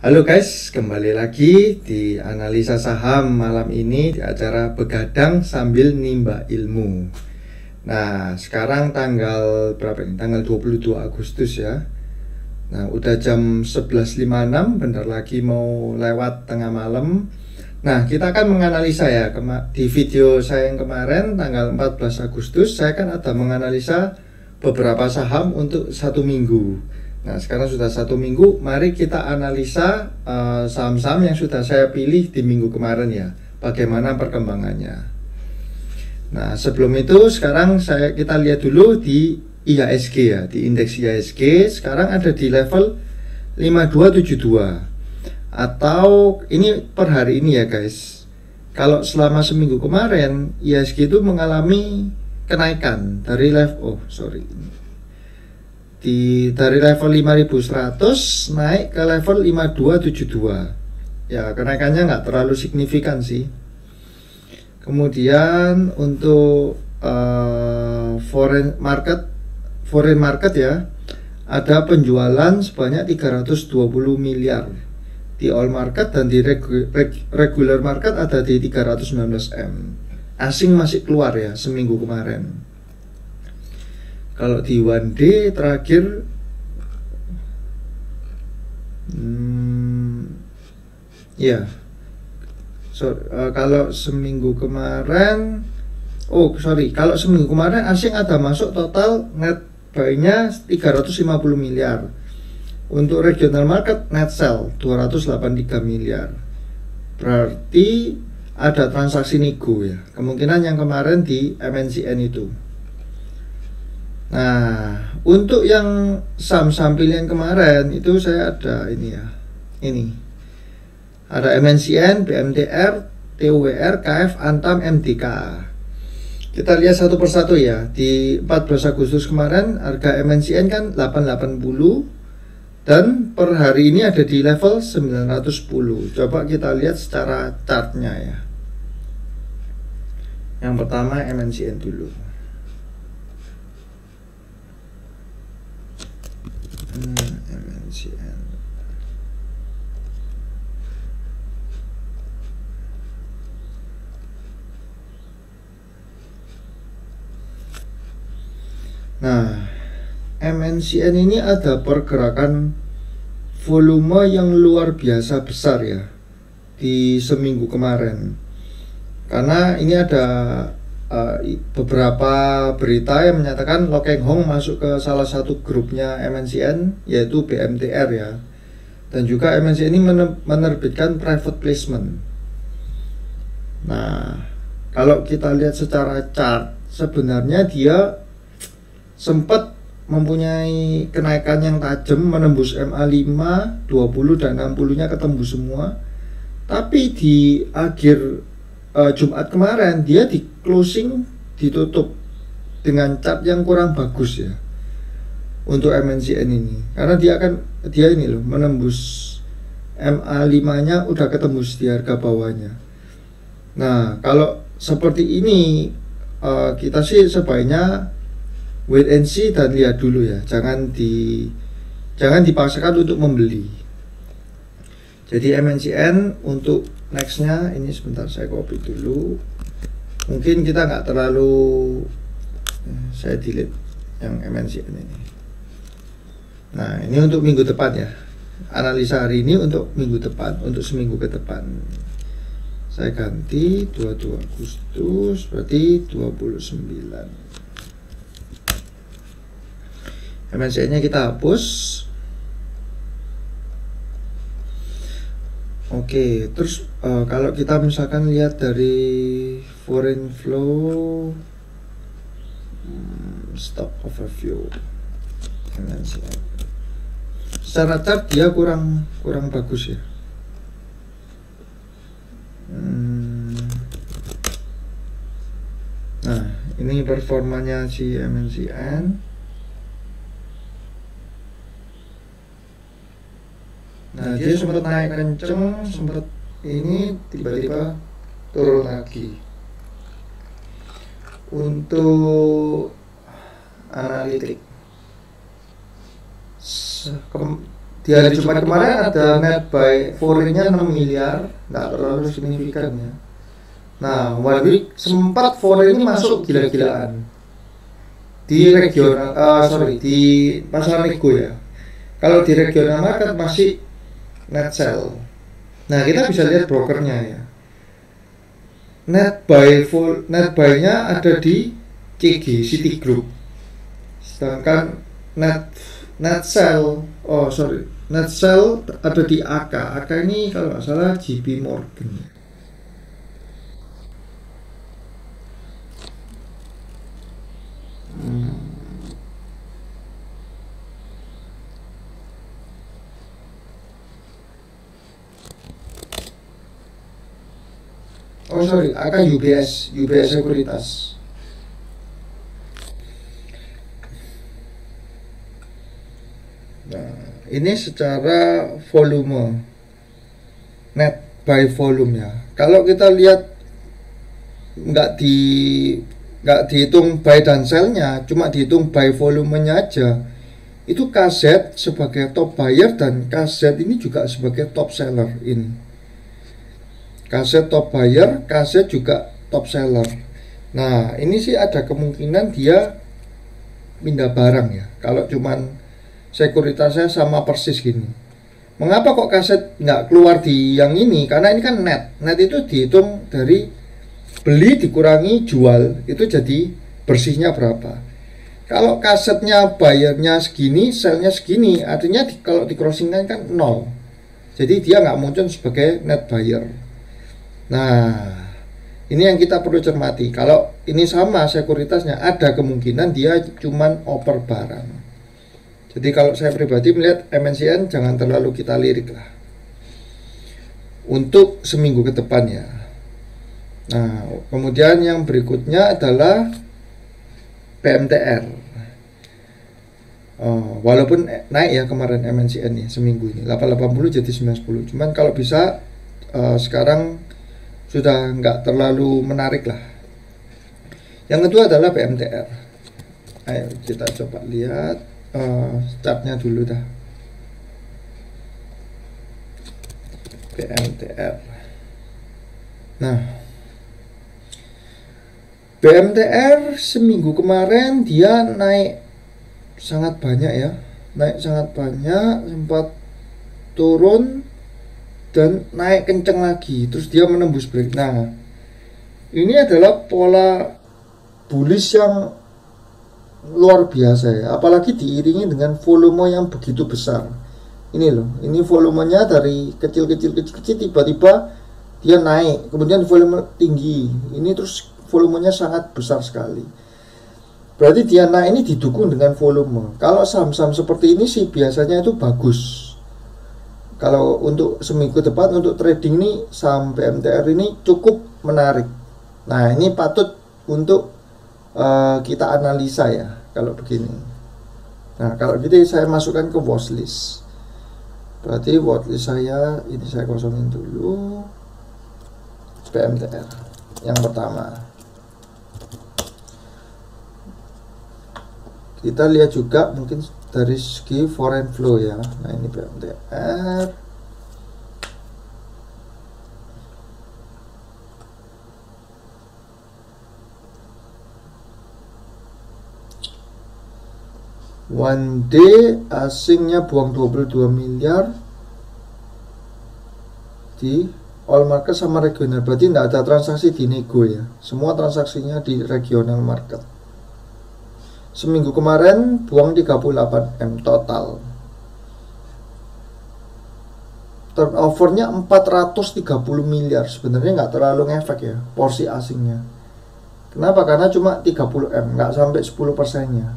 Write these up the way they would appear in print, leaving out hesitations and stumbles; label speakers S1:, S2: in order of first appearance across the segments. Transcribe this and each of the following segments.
S1: Halo guys, kembali lagi di analisa saham malam ini di acara Begadang sambil Nimba Ilmu. Nah, sekarang tanggal berapa ini? Tanggal 22 Agustus ya. Nah, udah jam 11.56, bentar lagi mau lewat tengah malam. Nah, kita akan menganalisa ya. Di video saya yang kemarin tanggal 14 Agustus, saya kan ada menganalisa beberapa saham untuk satu minggu. Nah, sekarang sudah satu minggu, mari kita analisa saham-saham yang sudah saya pilih di minggu kemarin ya, bagaimana perkembangannya. Nah, sebelum itu sekarang kita lihat dulu di IHSG ya, di indeks IHSG sekarang ada di level 5272. Atau ini per hari ini ya guys. Kalau selama seminggu kemarin IHSG itu mengalami kenaikan dari level dari level 5100 naik ke level 5272. Ya, kenaikannya nggak terlalu signifikan sih. Kemudian untuk foreign market ya, ada penjualan sebanyak 320 miliar di all market, dan di regular market ada di 319 M. Asing masih keluar ya seminggu kemarin. Kalau di one day terakhir kalau seminggu kemarin kalau seminggu kemarin asing ada masuk total net buy-nya 350 miliar. Untuk regional market net sell 283 miliar. Berarti ada transaksi nego ya. Kemungkinan yang kemarin di MNCN itu. Nah, untuk yang saham-saham pilihan kemarin itu saya ada ini ya. Ini. Ada MNCN, BMTR, TUWR, KF, Antam, MDK. Kita lihat satu persatu ya. Di 14 Agustus kemarin harga MNCN kan 880 dan per hari ini ada di level 910. Coba kita lihat secara chartnya ya. Yang pertama MNCN dulu. MNCN. Nah, MNCN ini ada pergerakan volume yang luar biasa besar ya di seminggu kemarin. Karena ini ada beberapa berita yang menyatakan Lokeng Hong masuk ke salah satu grupnya MNCN, yaitu BMTR ya. Dan juga MNCN ini menerbitkan private placement. Nah, kalau kita lihat secara chart, sebenarnya dia sempat mempunyai kenaikan yang tajam, menembus MA5, 20 dan 60-nya ketemu semua. Tapi di akhir Jumat kemarin dia di closing ditutup dengan chart yang kurang bagus ya untuk MNCN ini, karena dia ini loh menembus MA5-nya udah ketembus di harga bawahnya. Nah, kalau seperti ini kita sih sebaiknya wait and see dan lihat dulu ya, jangan dipaksakan untuk membeli. Jadi MNCN untuk nextnya ini sebentar saya copy dulu. Mungkin kita nggak terlalu, saya delete yang MNCN ini. Nah, ini untuk minggu depan ya. Analisa hari ini untuk minggu depan, untuk seminggu ke depan. Saya ganti 22 Agustus berarti 29. MNCN-nya kita hapus. Oke, terus kalau kita misalkan lihat dari foreign flow, stock overview, MNCN. Secara chart dia kurang bagus ya. Nah, ini performanya si MNCN. Nah, dia sempat naik kenceng, sempat ini tiba-tiba turun lagi. Untuk analitik di hari Jumat kemarin ada net buy foreign-nya 6 miliar, nggak terlalu signifikan ya. Nah, one week sempat foreign ini masuk gila-gilaan di regional, di pasar nego ya. Kalau di regional market masih net sell. Nah, kita bisa lihat brokernya ya. Net buy-nya ada di CG Citigroup. Sedangkan net sell ada di AK. AK ini kalau nggak salah JP Morgan. AK UBS Sekuritas. Nah, ini secara volume, net by volume ya. Kalau kita lihat nggak dihitung buy dan sell-nya, cuma dihitung buy volumenya aja. Itu KZ sebagai top buyer dan KZ ini juga sebagai top seller ini. KZ top buyer, KZ juga top seller. Nah, ini sih ada kemungkinan dia pindah barang ya. Kalau cuman sekuritasnya sama persis gini. Mengapa kok KZ nggak keluar di yang ini? Karena ini kan net. Net itu dihitung dari beli dikurangi jual, itu jadi bersihnya berapa. Kalau KZ-nya bayarnya segini, sell-nya segini, artinya kalau di crossing-nya kan 0. Jadi dia nggak muncul sebagai net buyer. Nah, ini yang kita perlu cermati. Kalau ini sama sekuritasnya, ada kemungkinan dia cuman oper barang. Jadi kalau saya pribadi melihat MNCN jangan terlalu kita lirik lah untuk seminggu ke depan ya. Nah, kemudian yang berikutnya adalah PMTR. Walaupun naik ya kemarin MNCN nih seminggu ini 880 jadi 910. Cuman kalau bisa sekarang sudah nggak terlalu menarik lah. Yang kedua adalah PMTR. Ayo kita coba lihat chartnya dulu dah. PMTR. Nah, PMTR seminggu kemarin dia naik sangat banyak ya, sempat turun dan naik kenceng lagi, terus dia menembus break. Nah, ini adalah pola bullish yang luar biasa ya, apalagi diiringi dengan volume yang begitu besar. Ini loh, ini volumenya dari kecil tiba-tiba dia naik, kemudian volume tinggi, ini terus volumenya sangat besar sekali. Berarti dia naik ini didukung dengan volume. Kalau saham-saham seperti ini sih biasanya itu bagus. Kalau untuk seminggu depan untuk trading nih saham PMTR ini cukup menarik. Nah, ini patut untuk kita analisa ya kalau begini. Nah, kalau gitu saya masukkan ke watchlist. Berarti watchlist saya ini saya kosongin dulu. PMTR yang pertama. Kita lihat juga mungkin dari segi foreign flow ya. Nah, ini PMTR. One day asingnya buang 22 miliar di all market sama regional. Berarti tidak ada transaksi di nego ya. Semua transaksinya di regional market. Seminggu kemarin buang 38 M total. Turnovernya 430 miliar. Sebenarnya nggak terlalu ngefek ya porsi asingnya. Kenapa? Karena cuma 30 M, nggak sampai 10%-nya.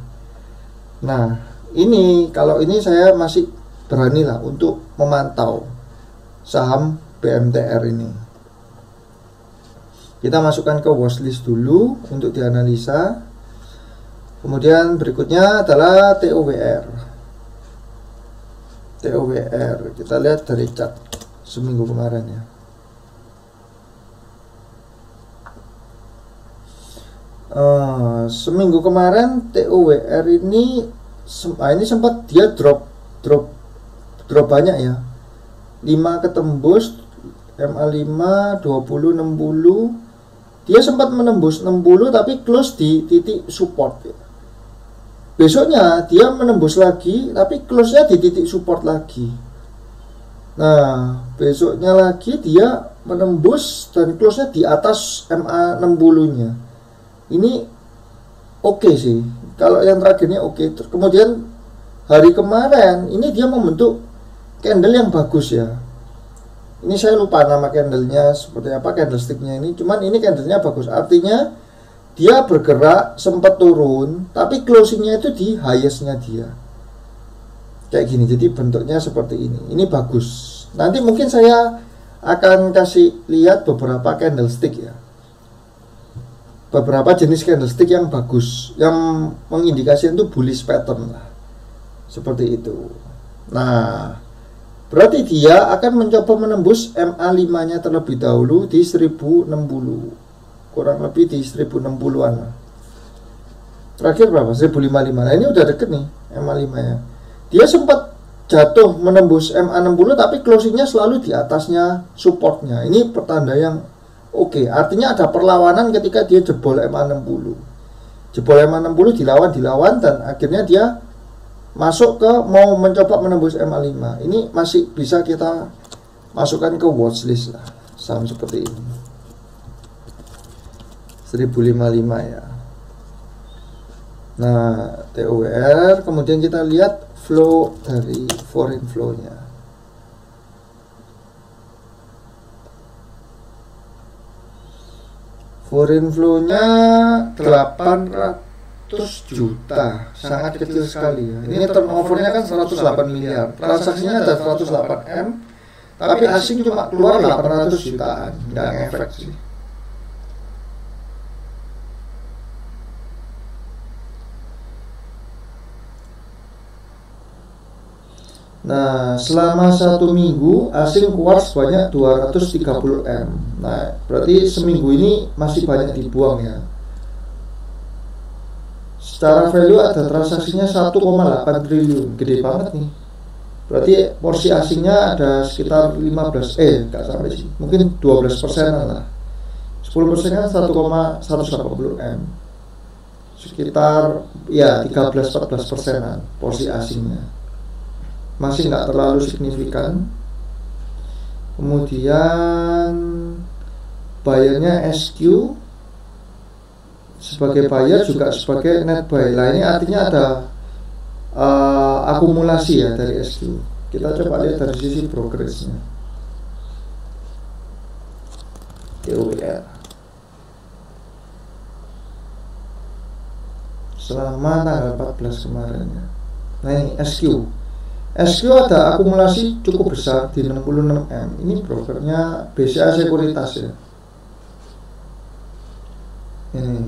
S1: Nah, ini kalau ini saya masih berani lah untuk memantau saham PMTR ini. Kita masukkan ke watchlist dulu untuk dianalisa. Kemudian berikutnya adalah TOWR. Kita lihat dari chart seminggu kemarin ya. Seminggu kemarin TOWR ini sempat dia drop
S2: drop banyak ya, 5 ketembus, MA5 20 60, dia sempat menembus 60 tapi close di titik support ya. Besoknya dia menembus lagi tapi close nya di titik support lagi. Nah besoknya lagi dia menembus dan close nya di atas MA60 nya. Ini oke sih, kalau yang terakhirnya oke. Kemudian hari kemarin ini dia membentuk candle yang bagus ya. Ini saya lupa nama candlenya seperti apa, candlesticknya ini. Cuman ini candlenya bagus. Artinya dia bergerak sempat turun, tapi closingnya itu di highestnya dia. Kayak gini. Jadi bentuknya seperti ini. Ini bagus. Nanti mungkin saya akan kasih lihat beberapa candlestick ya. Beberapa jenis candlestick yang bagus, yang mengindikasikan itu bullish pattern lah. Seperti itu. Nah, berarti dia akan mencoba menembus MA5 nya terlebih dahulu di 1060, kurang lebih di 1060-an lah. Terakhir berapa? 1055. Nah ini udah deket nih MA5 nya. Dia sempat jatuh menembus MA60 tapi closingnya selalu di atasnya supportnya. Ini pertanda yang oke. Artinya ada perlawanan ketika dia jebol MA60. Jebol MA60 dilawan dan akhirnya dia masuk ke mau mencoba menembus MA5. Ini masih bisa kita masukkan ke watchlist lah, saham seperti ini. 1055 ya. Nah, TOWR, kemudian kita lihat flow dari foreign flow-nya. Foreign flow-nya 800 juta, sangat kecil sekali ya. Ini turnovernya kan 108 miliar, transaksinya ada 108 M, tapi asing cuma keluar 800 jutaan, nggak ngefek sih. Nah, selama 1 minggu asing keluar sebanyak 230 M. Nah, berarti seminggu ini masih banyak dibuang ya. Secara value ada transaksinya 1,8 triliun, gede banget nih. Berarti porsi asingnya ada sekitar 15, nggak sampai sih, mungkin 12%an lah. 10% kan 1,180 M. Sekitar ya 13-14%an porsi asingnya. Masih nggak terlalu signifikan. Kemudian bayarnya SQ sebagai buyer juga sebagai net buy. Nah ini artinya ada akumulasi ya dari SQ. Kita coba lihat dari sisi progresnya. TOWR selama tanggal 14 kemarin ya. Nah ini SQ ada akumulasi cukup besar di 66 M. Ini brokernya BCA Sekuritas ya. Ini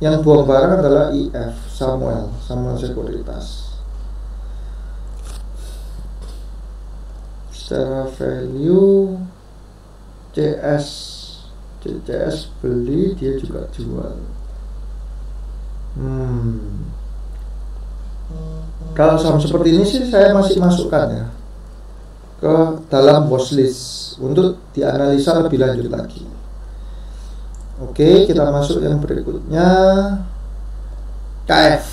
S2: yang buang barang adalah IF Samuel Sekuritas. Secara value CS beli, dia juga jual. Kalau saham seperti ini sih saya masih masukkan ya ke dalam watchlist untuk dianalisa lebih lanjut lagi. Oke, kita masuk yang berikutnya. KF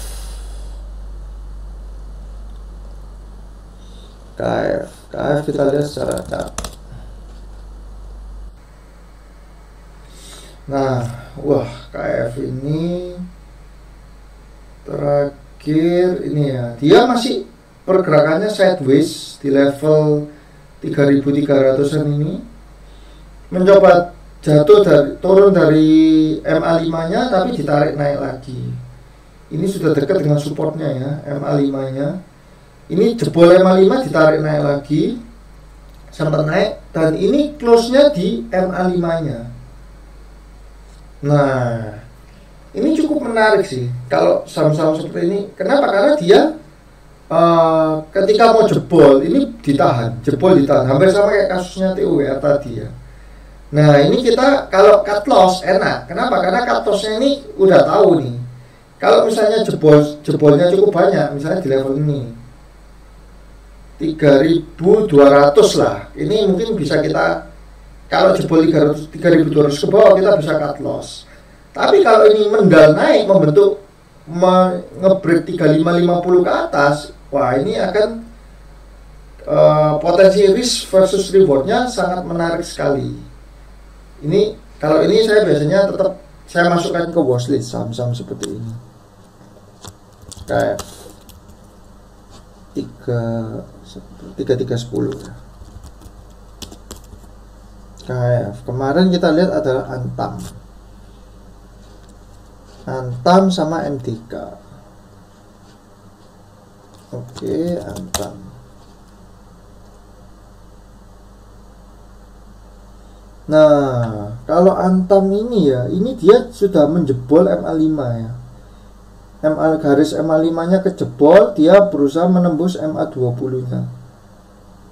S2: kita lihat secara chart. Nah, wah KF ini terakhir ini ya, dia masih pergerakannya sideways di level 3.300an ini, mencoba turun dari MA5 nya tapi ditarik naik lagi. Ini sudah dekat dengan supportnya ya, MA5 nya. Ini jebol MA5 ditarik naik lagi, sempat naik, dan ini close nya di MA5 nya. Nah ini cukup menarik sih kalau saham-saham seperti ini. Kenapa? Karena dia ketika mau jebol ini ditahan, hampir sama kayak kasusnya TOWR tadi ya. Nah ini kita kalau cut loss enak. Kenapa? Karena cut lossnya ini udah tahu nih. Kalau misalnya jebolnya cukup banyak, misalnya di level ini, 3.200 lah. Ini mungkin bisa kita, kalau jebol 3.200 ke bawah kita bisa cut loss. Tapi kalau ini mendal naik membentuk ngebreak 3550 ke atas, wah ini akan potensi risk versus rewardnya sangat menarik sekali. Ini kalau ini saya biasanya tetap saya masukkan ke watchlist saham-saham seperti ini. Kayak 3310 ya. KF kemarin kita lihat adalah Antam sama MTK. Oke, Antam. Nah, kalau Antam ini ya, ini dia sudah menjebol MA5 ya. Garis MA5 nya kejebol, dia berusaha menembus MA20 nya.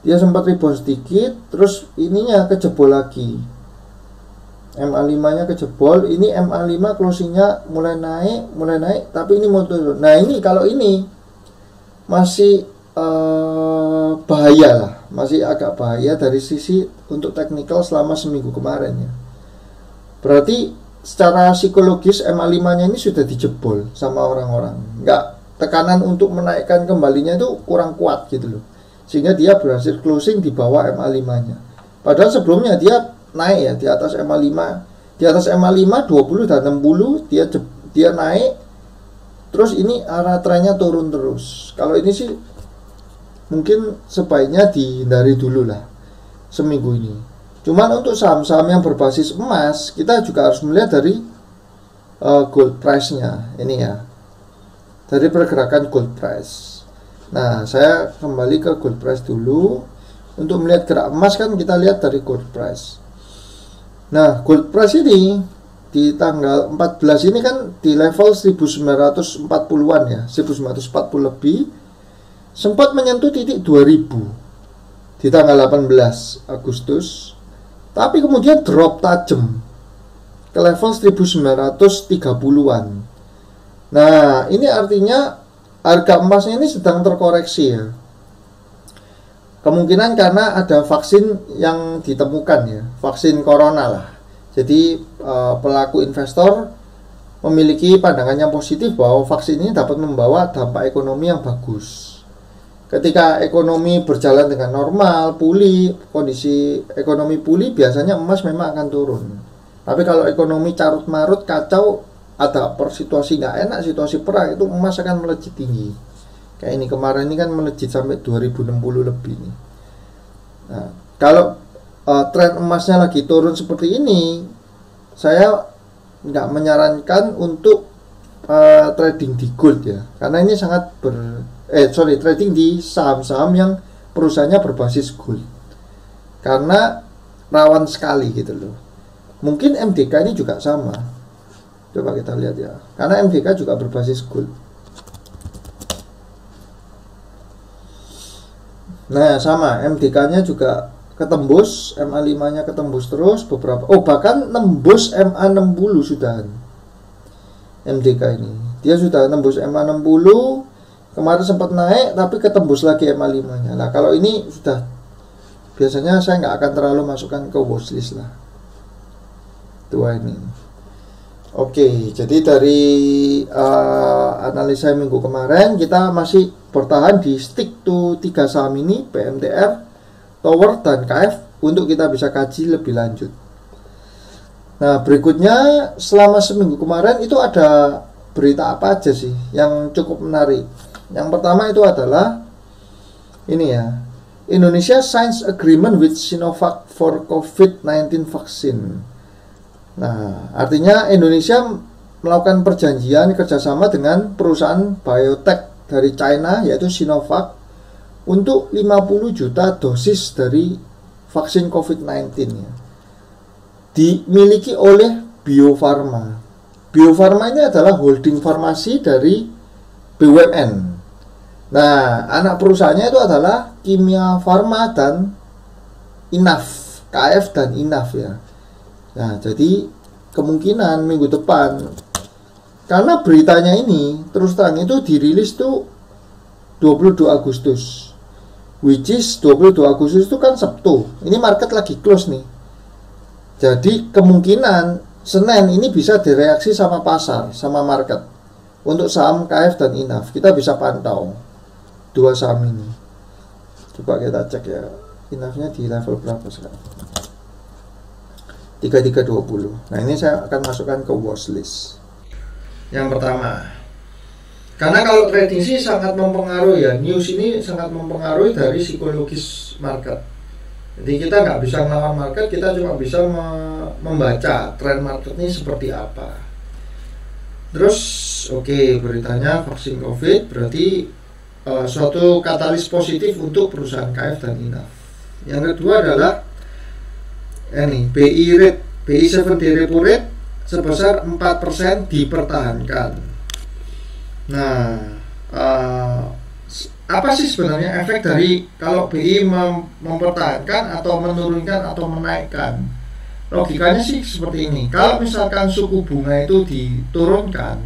S2: Dia sempat rebound sedikit, terus ininya kejebol lagi. MA5 nya kejebol, ini MA5 closingnya mulai naik, tapi ini mau turun. Nah ini kalau ini masih bahaya lah, masih agak bahaya dari sisi untuk technical selama seminggu kemarin ya. Berarti secara psikologis MA5 nya ini sudah dijebol sama orang-orang. Tekanan untuk menaikkan kembalinya itu kurang kuat gitu loh, sehingga dia berhasil closing di bawah MA5 nya. Padahal sebelumnya dia naik ya di atas MA5, di atas MA5 20 dan 60 dia naik, terus ini arah trennya turun terus. Kalau ini sih mungkin sebaiknya dihindari dulu lah seminggu ini. Cuman untuk saham-saham yang berbasis emas, kita juga harus melihat dari gold price-nya ini ya, dari pergerakan gold price. Nah, saya kembali ke gold price dulu. Untuk melihat gerak emas kan kita lihat dari gold price. Nah, gold price ini di tanggal 14 ini kan di level 1940-an ya, 1940 lebih, sempat menyentuh titik 2000 di tanggal 18 Agustus. Tapi kemudian drop tajam ke level 1930-an. Nah, ini artinya harga emasnya ini sedang terkoreksi ya. Kemungkinan karena ada vaksin yang ditemukan ya, vaksin corona lah. Jadi pelaku investor memiliki pandangan yang positif bahwa vaksin ini dapat membawa dampak ekonomi yang bagus. Ketika ekonomi berjalan dengan normal, pulih, kondisi ekonomi pulih, biasanya emas memang akan turun. Tapi kalau ekonomi carut-marut, kacau, ada situasi nggak enak, situasi perang, itu emas akan melejit tinggi. Kayak ini kemarin ini kan melejit sampai 2060 lebih nih. Nah, kalau tren emasnya lagi turun seperti ini, saya nggak menyarankan untuk trading di gold ya, karena ini sangat trading di saham-saham yang perusahaannya berbasis gold, karena rawan sekali gitu loh. Mungkin MDK ini juga sama, coba kita lihat ya, karena MDK juga berbasis gold. Nah sama, MDK nya juga ketembus, MA5 nya ketembus terus beberapa, bahkan nembus MA60 sudah. MDK ini dia sudah nembus MA60, kemarin sempat naik tapi ketembus lagi MA5 nya. Nah kalau ini sudah, biasanya saya nggak akan terlalu masukkan ke watchlist lah dua ini. Oke, jadi dari analisa minggu kemarin kita masih bertahan di stick to 3 saham ini, PMTR, Tower, dan KF, untuk kita bisa kaji lebih lanjut. Nah berikutnya, selama seminggu kemarin itu ada berita apa aja sih yang cukup menarik. Yang pertama itu adalah ini ya, Indonesia signs agreement with Sinovac for COVID-19 vaccine. Nah artinya Indonesia melakukan perjanjian kerjasama dengan perusahaan biotech dari China, yaitu Sinovac, untuk 50 juta dosis dari vaksin COVID-19 ya, dimiliki oleh Bio Farma. Bio Farma ini adalah holding farmasi dari BUMN. Nah, anak perusahaannya itu adalah Kimia Farma dan Inaf, KF dan Inaf ya. Nah, jadi kemungkinan minggu depan, karena beritanya ini terus terang itu dirilis tuh 22 Agustus. which is 22 Agustus itu kan Sabtu. Ini market lagi close nih. Jadi kemungkinan Senin ini bisa direaksi sama pasar, sama market. Untuk saham KF dan INAF kita bisa pantau dua saham ini. Coba kita cek ya, INAF-nya di level berapa sekarang? 3320. Nah ini saya akan masukkan ke watchlist.
S1: Yang pertama, karena kalau trading sih sangat mempengaruhi ya, news ini sangat mempengaruhi dari psikologis market. Jadi kita nggak bisa melawan market, kita cuma bisa membaca tren market ini seperti apa. Terus oke, beritanya vaksin COVID berarti suatu katalis positif untuk perusahaan KF dan INAF. Yang kedua adalah ini BI rate, BI 7-day repo rate sebesar 4% dipertahankan. Nah, apa sih sebenarnya efek dari kalau BI mempertahankan atau menurunkan atau menaikkan? Logikanya sih seperti ini. Kalau misalkan suku bunga itu diturunkan,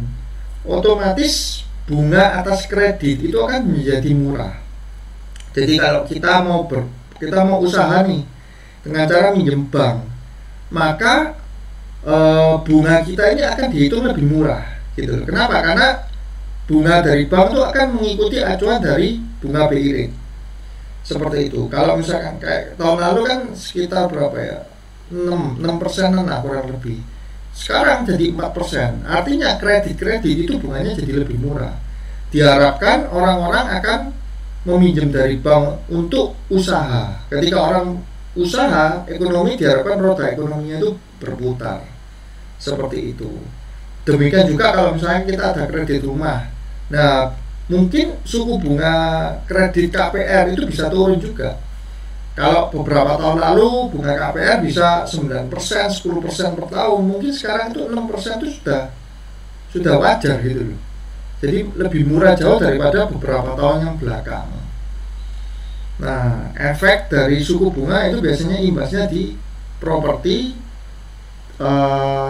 S1: otomatis bunga atas kredit itu akan menjadi murah. Jadi kalau kita mau usaha nih dengan cara minjem bank, maka bunga kita ini akan dihitung lebih murah gitu. Kenapa? Karena bunga dari bank itu akan mengikuti acuan dari bunga BI rate. Seperti itu. Kalau misalkan kayak tahun lalu kan sekitar berapa ya? 6% lah kurang lebih. Sekarang jadi 4%. Artinya kredit itu bunganya jadi lebih murah. Diharapkan orang-orang akan meminjam dari bank untuk usaha. Ketika orang usaha, ekonomi diharapkan roda ekonominya itu berputar. Seperti itu. Demikian juga kalau misalnya kita ada kredit rumah. Nah, mungkin suku bunga kredit KPR itu bisa turun juga. Kalau beberapa tahun lalu bunga KPR bisa 9%, 10% per tahun, mungkin sekarang itu 6% itu sudah wajar gitu loh. Jadi lebih murah jauh daripada beberapa tahun yang belakang. Nah, efek dari suku bunga itu biasanya imbasnya di properti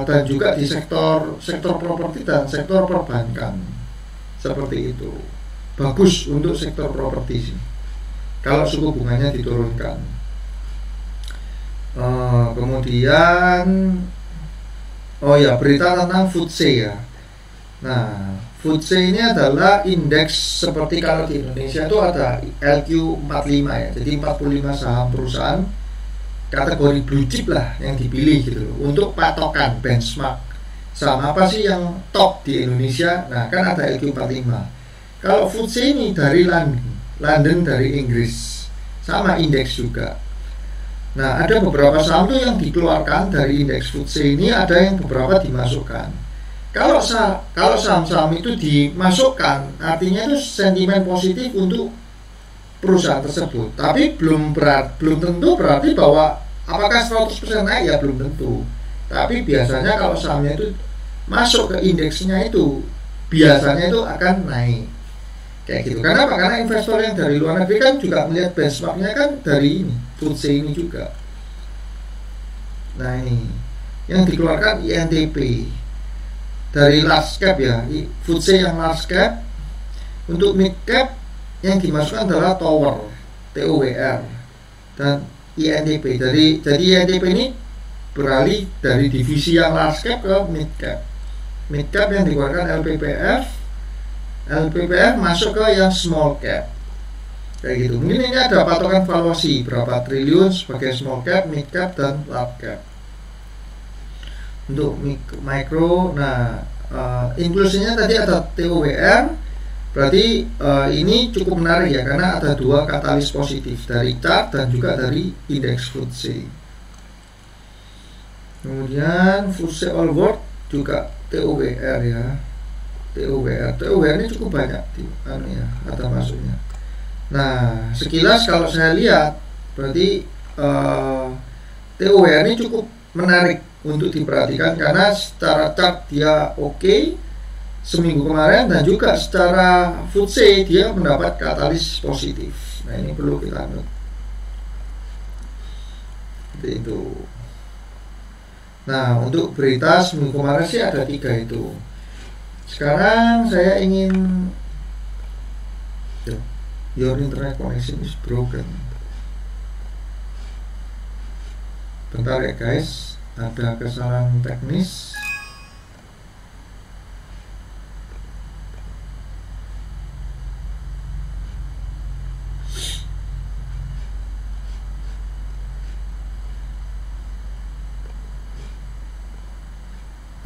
S1: dan juga di sektor properti dan sektor perbankan. Seperti itu. Bagus untuk sektor properti sih kalau suku bunganya diturunkan. Kemudian berita tentang FTSE ya. Nah, FTSE ini adalah indeks seperti kalau di Indonesia itu ada LQ45 ya. Jadi 45 saham perusahaan kategori blue chip lah yang dipilih gitu loh, untuk patokan benchmark saham apa sih yang top di Indonesia. Nah, kan ada LQ45. Kalau FTSE ini dari London dari Inggris, sama indeks juga. Nah, ada beberapa saham tuh yang dikeluarkan dari indeks FTSE ini, ada yang beberapa dimasukkan. Kalau saham-saham itu dimasukkan, artinya itu sentimen positif untuk perusahaan tersebut. Tapi belum tentu berarti bahwa apakah 100% naik, ya belum tentu. Tapi biasanya kalau sahamnya itu masuk ke indeksnya itu, biasanya itu akan naik. Kayak gitu. Kenapa? Karena investor yang dari luar negeri kan juga melihat benchmarknya kan dari ini, FTSE ini juga. Nah, ini yang dikeluarkan INTP dari large cap ya, FTSE yang large cap. Untuk mid cap yang dimasukkan adalah Tower, TOWR, dan INTP. Jadi INTP ini beralih dari divisi yang large cap ke mid cap. Mid cap yang dikeluarkan LPPF masuk ke yang small cap. Kayak gitu. Mungkin ini ada patokan valuasi berapa triliun sebagai small cap, mid cap, dan large cap. Untuk micro, nah inklusinya tadi ada TOWR. Berarti ini cukup menarik ya, karena ada dua katalis positif dari chart dan juga dari indeks FTSE. Kemudian FTSE All World juga TOWR ya. TOWR ini cukup banyak ada masuknya. Nah, sekilas kalau saya lihat berarti TOWR ini cukup menarik untuk diperhatikan, karena secara chart dia oke seminggu kemarin, dan juga secara FTSE dia mendapat katalis positif. Nah, ini perlu kita note. Seperti itu. Nah, untuk berita seminggu kemarin sih ada 3 itu. Sekarang saya ingin Your internet connection is broken. Bentar ya guys, ada kesalahan teknis.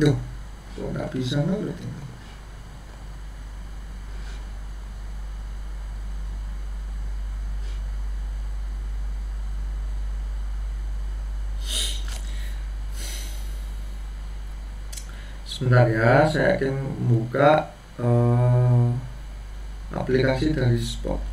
S1: Duh, kok nggak bisa ngeload ini? Sebentar ya, saya akan buka aplikasi dari Spot.